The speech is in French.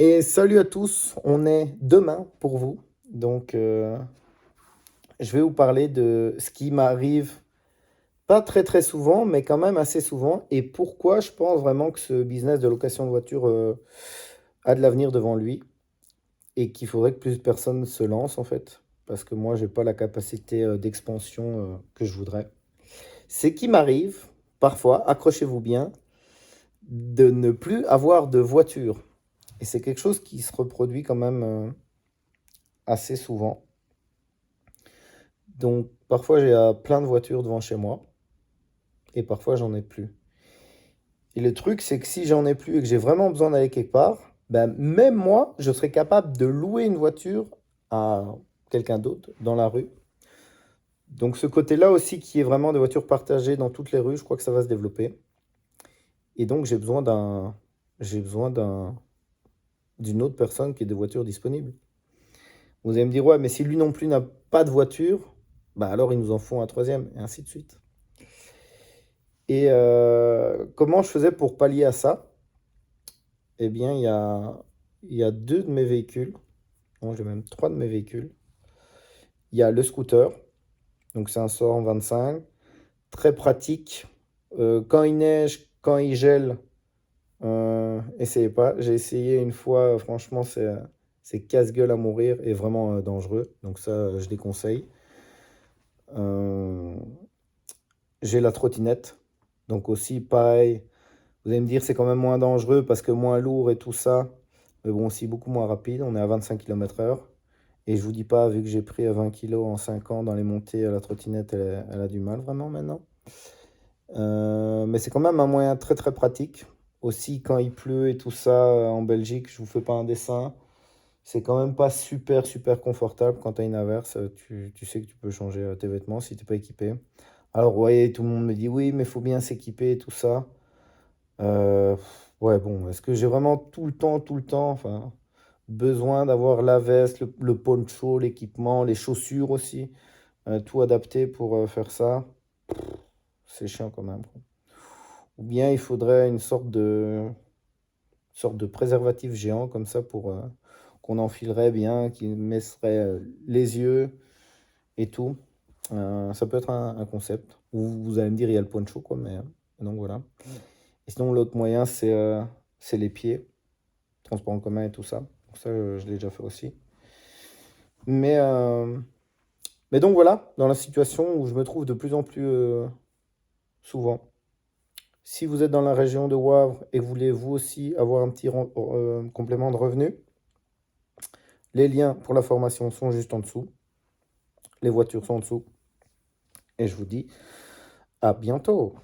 Et salut à tous, on est demain pour vous. Donc, je vais vous parler de ce qui m'arrive pas très très souvent, mais quand même assez souvent. Et pourquoi je pense vraiment que ce business de location de voiture a de l'avenir devant lui et qu'il faudrait que plus de personnes se lancent en fait. Parce que moi, j'ai pas la capacité d'expansion que je voudrais. C'est qui m'arrive parfois, accrochez-vous bien, de ne plus avoir de voiture. Et c'est quelque chose qui se reproduit quand même assez souvent. Donc parfois j'ai plein de voitures devant chez moi et parfois j'en ai plus. Et le truc c'est que si j'en ai plus et que j'ai vraiment besoin d'aller quelque part, ben, même moi je serais capable de louer une voiture à quelqu'un d'autre dans la rue. Donc ce côté-là aussi qui est vraiment des voitures partagées dans toutes les rues, je crois que ça va se développer. Et donc j'ai besoin d'une autre personne qui ait des voitures disponibles. Vous allez me dire ouais mais si lui non plus n'a pas de voiture, bah alors ils nous en font un troisième et ainsi de suite. Et comment je faisais pour pallier à ça? Eh bien, il y a deux de mes véhicules, non, j'ai même trois de mes véhicules. Il y a le scooter, donc c'est un 125, très pratique. Quand il neige, quand il gèle, essayez pas. J'ai essayé une fois, franchement, c'est casse-gueule à mourir et vraiment dangereux. Donc ça, je déconseille. Euh, j'ai la trottinette, donc aussi pareil. Vous allez me dire, c'est quand même moins dangereux parce que moins lourd et tout ça. Mais bon, aussi beaucoup moins rapide. On est à 25 km/h. Et je vous dis pas, vu que j'ai pris 20 kilos en 5 ans dans les montées à la trottinette, elle a du mal vraiment maintenant. Mais c'est quand même un moyen très très pratique. Aussi, quand il pleut et tout ça en Belgique, je vous fais pas un dessin. C'est quand même pas super super confortable quand tu as une averse. Tu sais que tu peux changer tes vêtements si tu n'es pas équipé. Alors, ouais, tout le monde me dit oui, mais il faut bien s'équiper et tout ça. Euh, ouais, bon, est-ce que j'ai vraiment tout le temps, enfin, besoin d'avoir la veste, le poncho, l'équipement, les chaussures aussi, tout adapté pour faire ça? C'est chiant quand même, quoi. Ou bien il faudrait une sorte de préservatif géant comme ça pour qu'on enfilerait bien, qui mettrait les yeux et tout. Ça peut être un concept. Vous allez me dire, il y a le poncho, quoi, mais donc voilà. Et sinon, l'autre moyen, c'est les pieds, transport en commun et tout ça. Donc ça, je l'ai déjà fait aussi. Mais, euh, mais donc voilà, dans la situation où je me trouve de plus en plus souvent. Si vous êtes dans la région de Wavre et que vous voulez vous aussi avoir un petit complément de revenu, les liens pour la formation sont juste en dessous. Les voitures sont en dessous. Et je vous dis à bientôt.